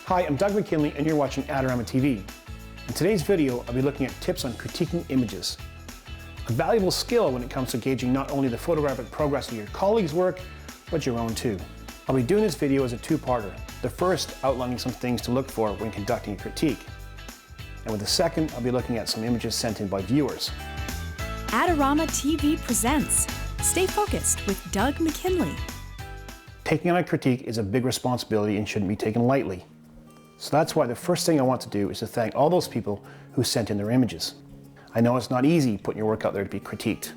Hi, I'm Doug McKinlay and you're watching Adorama TV. In today's video, I'll be looking at tips on critiquing images. A valuable skill when it comes to gauging not only the photographic progress of your colleagues' work, but your own too. I'll be doing this video as a two-parter. The first outlining some things to look for when conducting a critique. And with the second, I'll be looking at some images sent in by viewers. Adorama TV presents Stay Focused with Doug McKinlay. Taking on a critique is a big responsibility and shouldn't be taken lightly. So that's why the first thing I want to do is to thank all those people who sent in their images. I know it's not easy putting your work out there to be critiqued.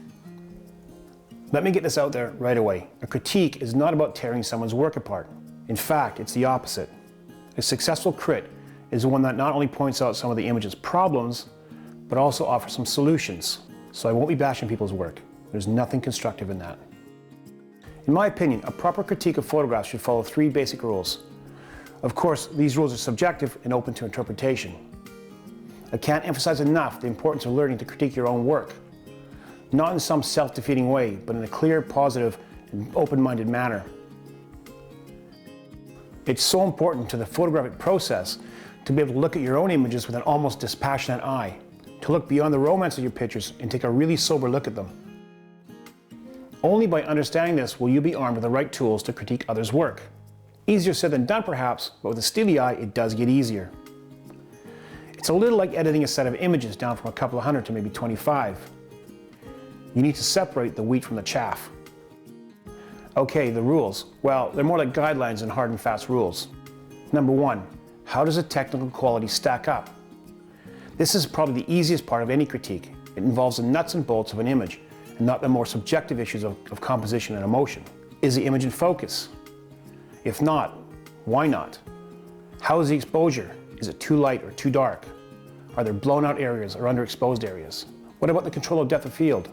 Let me get this out there right away. A critique is not about tearing someone's work apart. In fact, it's the opposite. A successful crit is one that not only points out some of the image's problems, but also offers some solutions. So I won't be bashing people's work. There's nothing constructive in that. In my opinion, a proper critique of photographs should follow three basic rules. Of course, these rules are subjective and open to interpretation. I can't emphasize enough the importance of learning to critique your own work. Not in some self-defeating way, but in a clear, positive, and open-minded manner. It's so important to the photographic process to be able to look at your own images with an almost dispassionate eye, to look beyond the romance of your pictures and take a really sober look at them. Only by understanding this will you be armed with the right tools to critique others' work. Easier said than done perhaps, but with a steely eye it does get easier. It's a little like editing a set of images down from a couple of hundred to maybe 25. You need to separate the wheat from the chaff. Okay, the rules. Well, they're more like guidelines than hard and fast rules. Number one, how does the technical quality stack up? This is probably the easiest part of any critique. It involves the nuts and bolts of an image, and not the more subjective issues of composition and emotion. Is the image in focus? If not, why not? How is the exposure? Is it too light or too dark? Are there blown out areas or underexposed areas? What about the control of depth of field?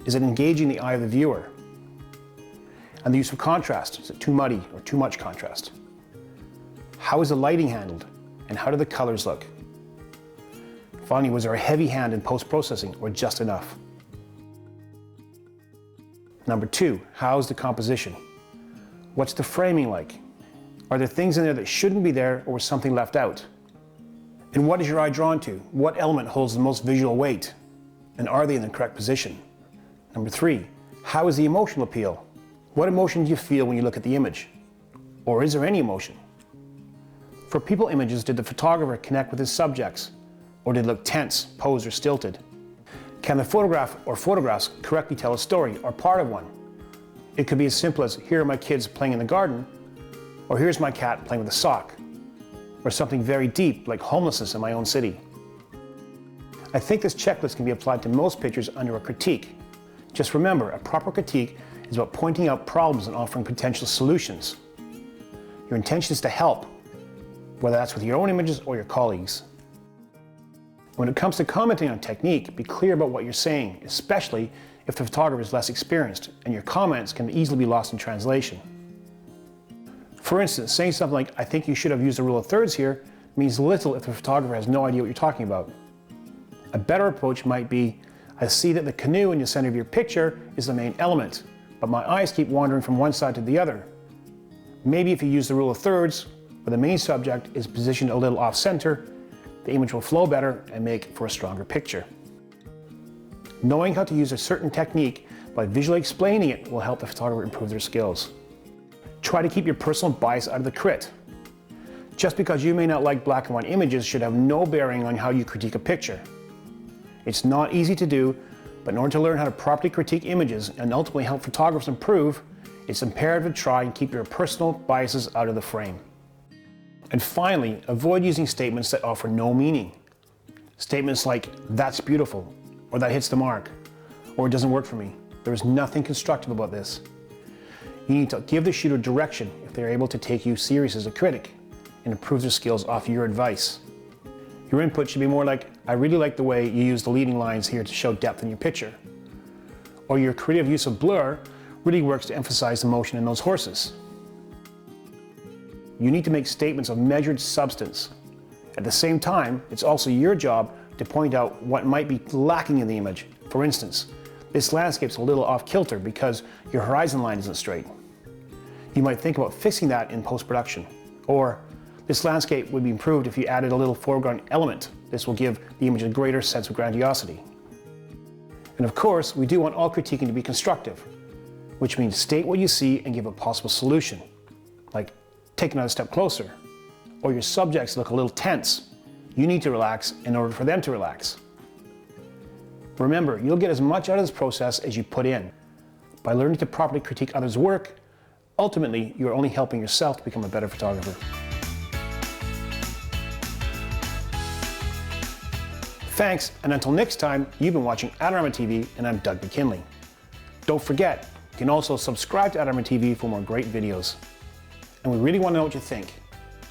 Is it engaging the eye of the viewer? And the use of contrast, is it too muddy or too much contrast? How is the lighting handled? And how do the colors look? Finally, was there a heavy hand in post-processing or just enough? Number two, how's the composition? What's the framing like? Are there things in there that shouldn't be there or was something left out? And what is your eye drawn to? What element holds the most visual weight? And are they in the correct position? Number three, how is the emotional appeal? What emotion do you feel when you look at the image? Or is there any emotion? For people images, did the photographer connect with his subjects? Or did it look tense, posed, or stilted? Can the photograph or photographs correctly tell a story or part of one? It could be as simple as, here are my kids playing in the garden, or here's my cat playing with a sock, or something very deep like homelessness in my own city. I think this checklist can be applied to most pictures under a critique. Just remember, a proper critique is about pointing out problems and offering potential solutions. Your intention is to help, whether that's with your own images or your colleagues. When it comes to commenting on technique, be clear about what you're saying, especially if the photographer is less experienced and your comments can easily be lost in translation. For instance, saying something like, I think you should have used a rule of thirds here, means little if the photographer has no idea what you're talking about. A better approach might be, I see that the canoe in the center of your picture is the main element, but my eyes keep wandering from one side to the other. Maybe if you use the rule of thirds, where the main subject is positioned a little off center, the image will flow better and make for a stronger picture. Knowing how to use a certain technique by visually explaining it will help the photographer improve their skills. Try to keep your personal bias out of the crit. Just because you may not like black and white images should have no bearing on how you critique a picture. It's not easy to do, but in order to learn how to properly critique images and ultimately help photographers improve, it's imperative to try and keep your personal biases out of the frame. And finally, avoid using statements that offer no meaning. Statements like, that's beautiful, or that hits the mark, or it doesn't work for me. There is nothing constructive about this. You need to give the shooter direction if they're able to take you serious as a critic and improve their skills off your advice. Your input should be more like, I really like the way you use the leading lines here to show depth in your picture. Or your creative use of blur really works to emphasize the motion in those horses. You need to make statements of measured substance. At the same time, it's also your job to point out what might be lacking in the image. For instance, this landscape's a little off kilter because your horizon line isn't straight. You might think about fixing that in post-production. Or, This landscape would be improved if you added a little foreground element. This will give the image a greater sense of grandiosity. And of course, we do want all critiquing to be constructive, which means state what you see and give a possible solution, like take another step closer, or your subjects look a little tense. You need to relax in order for them to relax. Remember, you'll get as much out of this process as you put in. By learning to properly critique others' work, ultimately, you're only helping yourself to become a better photographer. Thanks, and until next time, you've been watching Adorama TV, and I'm Doug McKinlay. Don't forget, you can also subscribe to Adorama TV for more great videos. And we really want to know what you think,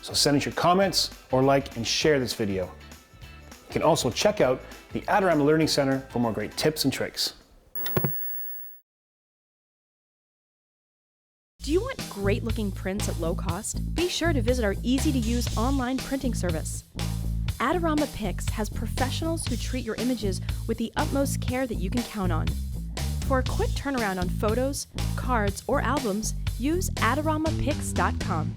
so send us your comments or like and share this video. You can also check out the Adorama Learning Center for more great tips and tricks. Do you want great-looking prints at low cost? Be sure to visit our easy-to-use online printing service. Adorama Pix has professionals who treat your images with the utmost care that you can count on. For a quick turnaround on photos, cards, or albums, use AdoramaPix.com.